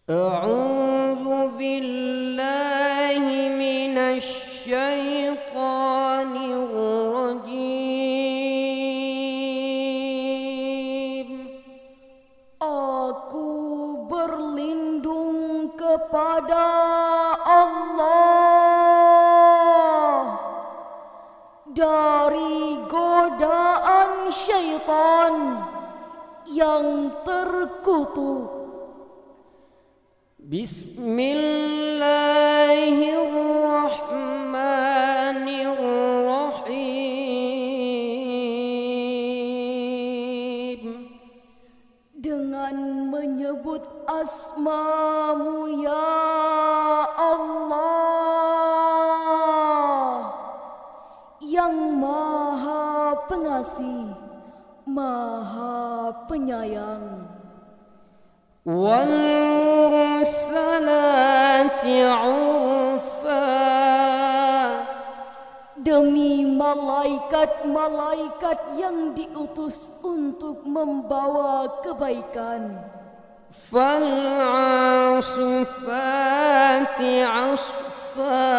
أعوذ بالله من الشيطان الرجيم. Aku berlindung kepada Allah dari godaan syaitan yang terkutuk. Bismillahirrahmanirrahim. Dengan menyebut asma-Mu ya Allah yang Maha Pengasih, Maha Penyayang. Wal mursalati urfa. Demi malaikat-malaikat yang diutus untuk membawa kebaikan. Fal asifati asfa.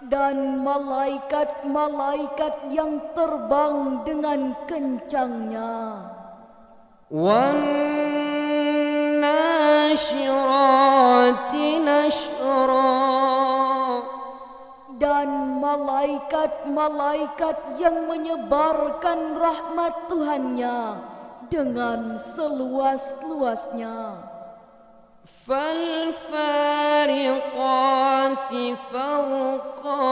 Dan malaikat-malaikat yang terbang dengan kencangnya. Wan nasyirati nashra. Dan malaikat-malaikat yang menyebarkan rahmat Tuhannya dengan seluas-luasnya. Fal fariqati farqa.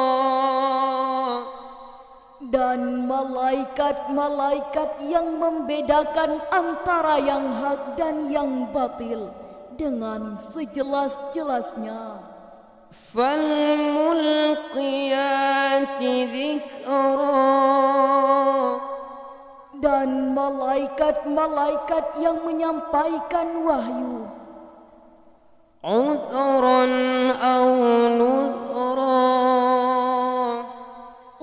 Dan malaikat-malaikat yang membedakan antara yang hak dan yang batil dengan sejelas-jelasnya. Fal mulqiyati dzikra. Dan malaikat-malaikat yang menyampaikan wahyu. Udhran aw nudhra.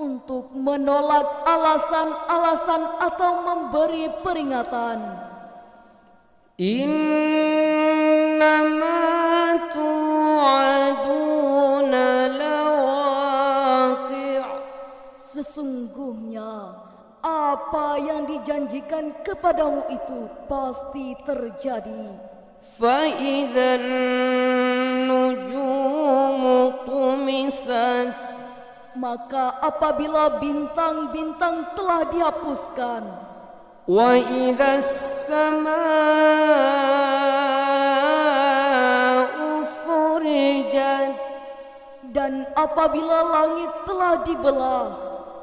Untuk menolak alasan-alasan atau memberi peringatan. Innama tu'aduna lawaqi'. Sesungguhnya apa yang dijanjikan kepadamu itu pasti terjadi. Fa'idhan nujumu tumisat. Maka apabila bintang-bintang telah dihapuskan. Wa idhas sama'u furijat. Dan apabila langit telah dibelah.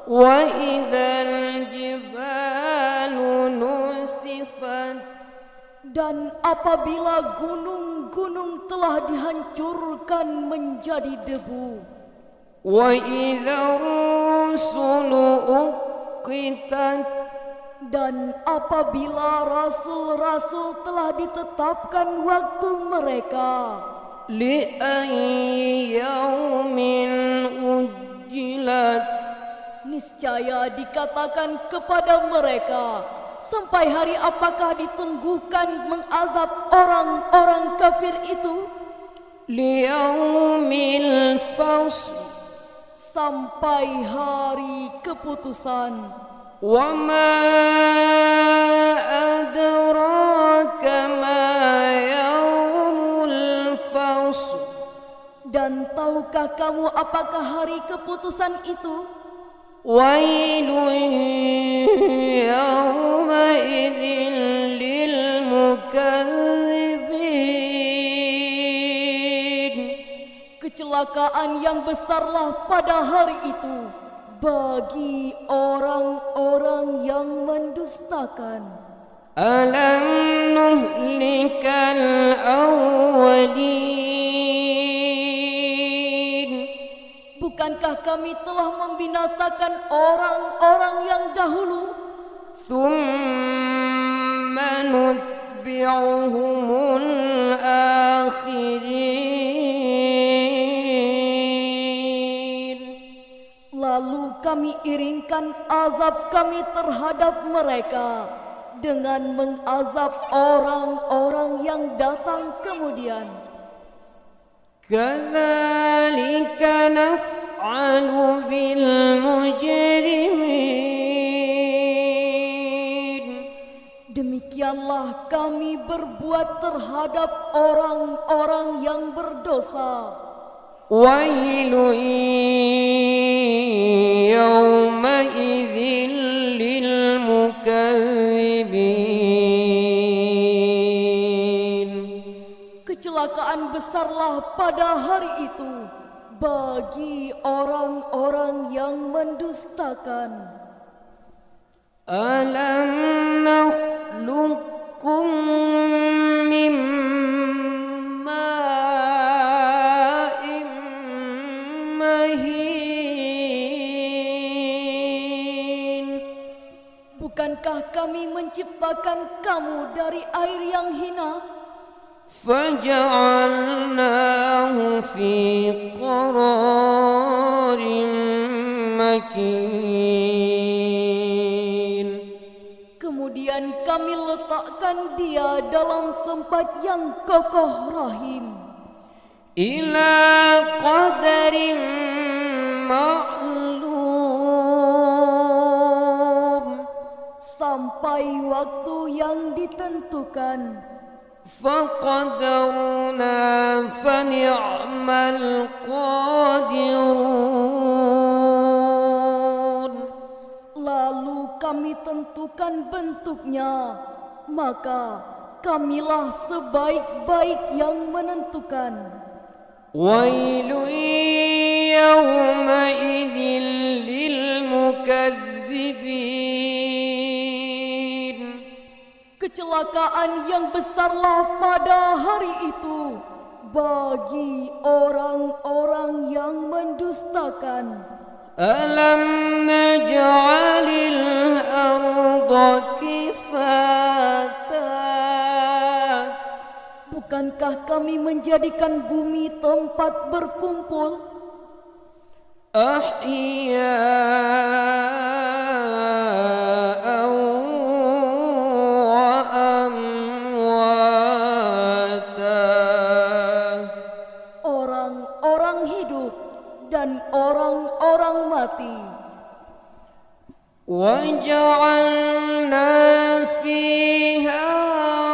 Wa idhal jibalu nusifat. Dan apabila gunung-gunung telah dihancurkan menjadi debu. Wa idhar rusulu uqitat. Dan apabila rasul-rasul telah ditetapkan waktu mereka. Li ayyi yaumin ujjilat. Niscaya dikatakan kepada mereka, sampai hari apakah ditunggukan mengazab orang-orang kafir itu? Liyaumil fasl. Sampai hari keputusan. Wa ma adraka ma yaumul fasl. Dan tahukah kamu apakah hari keputusan itu? Wailun yawma idzin lil mukadzibin. Kecelakaan yang besarlah pada hari itu bagi orang-orang yang mendustakan. Alam nuhlikal awwalin. Bukankah kami telah membinasakan orang-orang yang dahulu? Thumma nutbi'uhumul akhirin. Lalu kami iringkan azab kami terhadap mereka dengan mengazab orang-orang orang yang datang kemudian. Kadzalika naf'alu bil mujrimin. Demikianlah kami berbuat terhadap orang-orang yang berdosa. Wailun yawma idzin lil mukadzibin. Kecelakaan besarlah pada hari itu bagi orang-orang yang mendustakan. Alam nakhluqukum min ma'in mahin. Bukankah kami menciptakan kamu dari air yang hina? Faja'alnahu fi qararin makin. Kemudian kami letakkan dia dalam tempat yang kokoh rahim. Ila qadarin ma'lum. Sampai waktu yang ditentukan. Faqadarna fani'mal qadirun. Lalu kami tentukan bentuknya, maka kamilah sebaik-baik yang menentukan. Wailun yawma idzin lil mukadzibin. Kecelakaan yang besarlah pada hari itu bagi orang-orang yang mendustakan. Alam naj'alil arda kifata. Bukankah kami menjadikan bumi tempat berkumpul? Ahya'an wa amwata. Orang-orang hidup dan orang-orang mati. وَجَعَلْنَا فِيهَا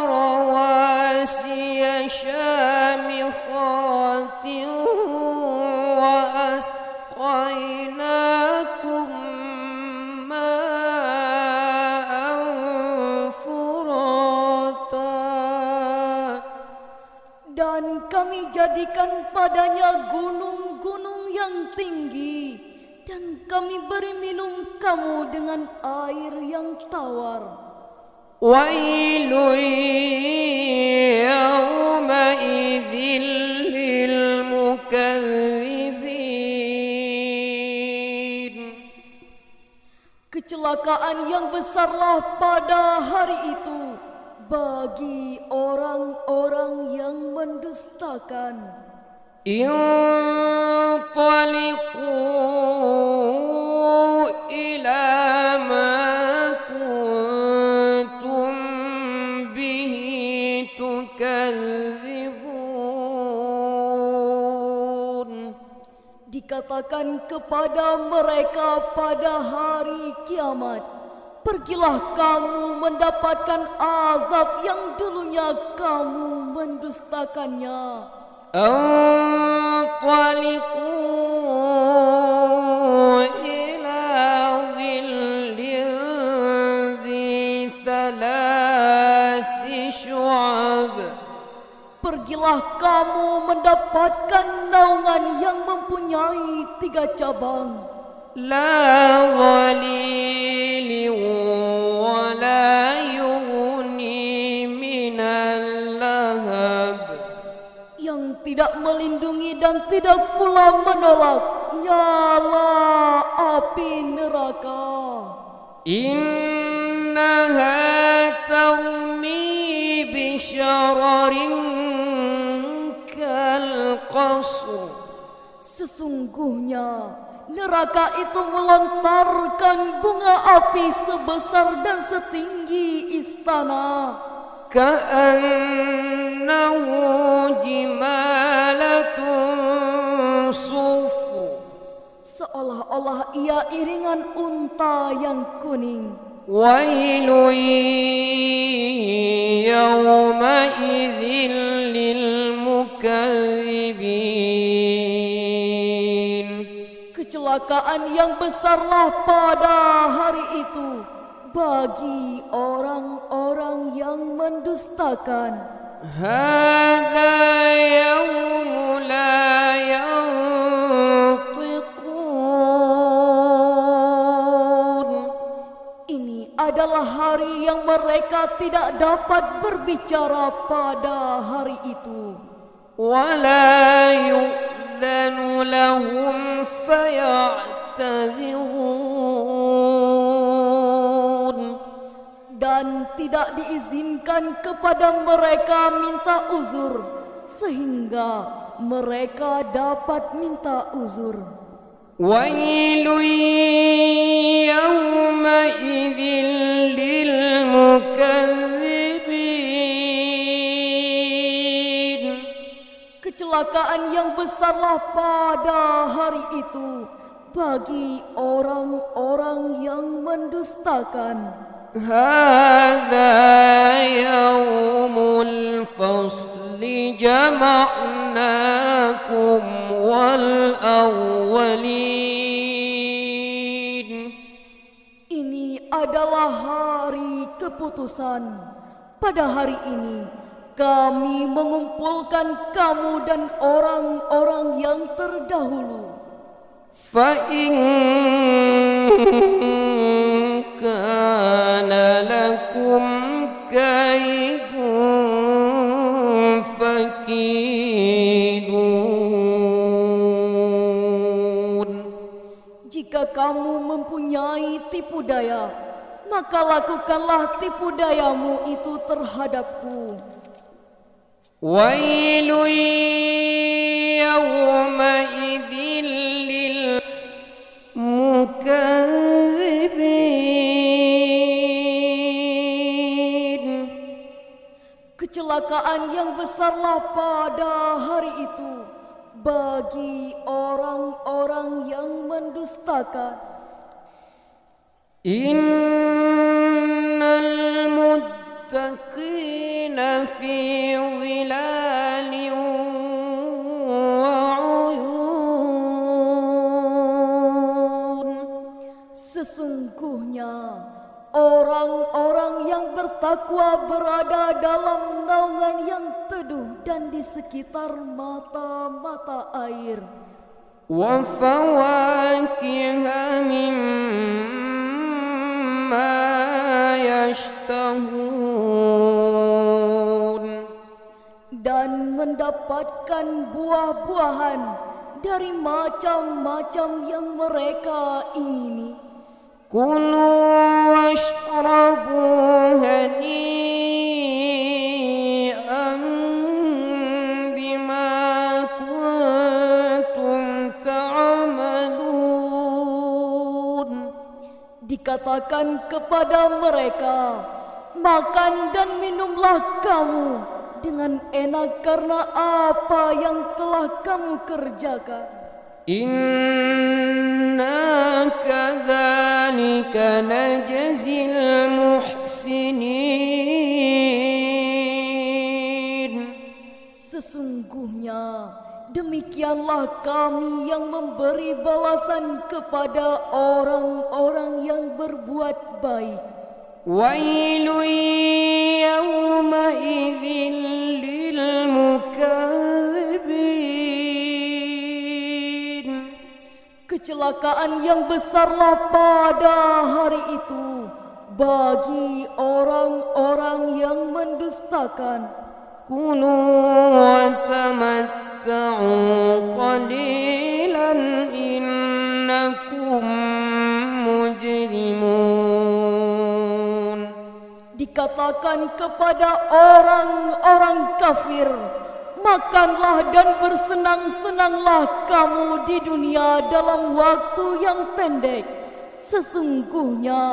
رَوَاسِيَ شَامِخَاتٍ وَأَسْقَيْنَاكُم مَّاءً فُرَاتًا. Dan kami jadikan padanya gunung-gunung yang tinggi, dan kami beri minum kamu dengan air yang tawar. وَيْلٌ يَوْمَئِذٍ لِّلْمُكَذِّبِينَ. Kecelakaan yang besarlah pada hari itu bagi orang-orang yang mendustakan. انطلقوا إلى ما كنتم به تكذبون. Dikatakan kepada mereka pada hari kiamat, pergilah kamu mendapatkan azab yang dulunya kamu mendustakannya. انطلقوا إلى ظل ذي ثلاث شعب. Pergilah kamu mendapatkan naungan yang mempunyai 3 cabang. لا ظليل ولا يغني من اللهب. Yang tidak melindungi dan tidak pula menolak nyala api neraka. إنها ترمي بشرر كالقصر. Sesungguhnya neraka itu melontarkan bunga api sebesar dan setinggi istana. كأن جمالة صفر seolah-olah ia iringan unta yang kuning. ويل يومئذ للمكذبين Kecelakaan yang besarlah pada hari itu bagi orang-orang yang mendustakan. هذا يوم لا ينطقون Ini adalah hari yang mereka tidak dapat berbicara pada hari itu. ولا يؤذن لهم فيعتذرون Dan tidak diizinkan kepada mereka minta uzur sehingga mereka dapat minta uzur. ويل يومئذ للمكذبين Kecelakaan yang besarlah pada hari itu bagi orang-orang yang mendustakan. هذا يوم الفصل جمعناكم والأولين Ini adalah hari keputusan. Pada hari ini kami mengumpulkan kamu dan orang-orang yang terdahulu. فإن كان لكم كيد فكيدون Jika kamu mempunyai tipu daya, maka lakukanlah tipu dayamu itu terhadapku. ويل يومئذ للمكذبين Kecelakaan yang besarlah pada hari itu bagi orang-orang yang mendustakan. إن المتقين في ظلال وعيون Sesungguhnya orang-orang yang bertakwa berada dalam naungan yang teduh dan di sekitar mata-mata air. وفواكه مما يشتهون Dan mendapatkan buah-buahan dari macam-macam yang mereka ingini. كلوا واشربوا هنيئا بما كنتم تعملون Dikatakan kepada mereka, makan dan minumlah kamu dengan enak karena apa yang telah kamu kerjakan. إنا كذلك نجزي المحسنين Sesungguhnya demikianlah kami yang memberi balasan kepada orang-orang yang berbuat baik. ويل يومئذ للمكذبين Kecelakaan yang besarlah pada hari itu bagi orang-orang yang mendustakan. كلوا وتمتعوا قليلا إنكم مجرمون Dikatakan kepada orang-orang kafir, makanlah dan bersenang-senanglah kamu di dunia dalam waktu yang pendek. Sesungguhnya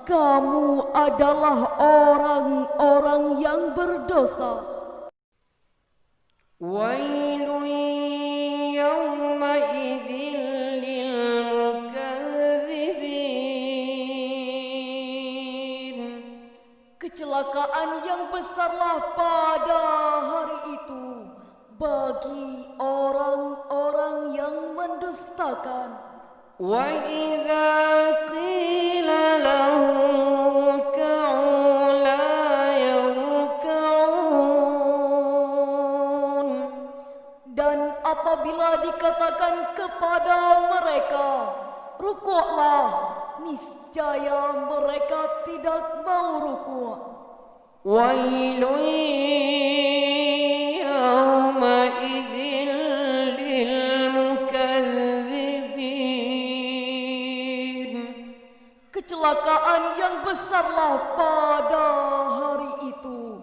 kamu adalah orang-orang yang berdosa. ويل يومئذ للمكذبين. Kecelakaan yang besarlah pada hari itu bagi orang-orang yang mendustakan. وإذا قيل لهم اركعوا لا يركعون. Dan apabila dikatakan kepada mereka, rukuklah, niscaya mereka tidak mau rukuk. ويل يومئذ للمكذبين. Kecelakaan yang besarlah pada hari itu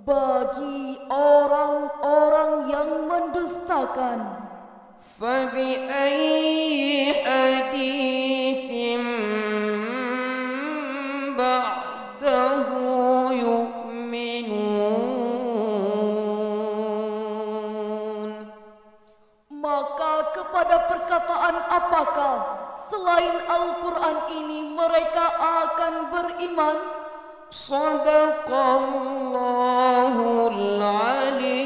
bagi orang-orang yang mendustakan. فبأي حديث بعده يؤمنون. Maka kepada perkataan apakah selain Al-Quran ini mereka akan beriman? صدق الله العلي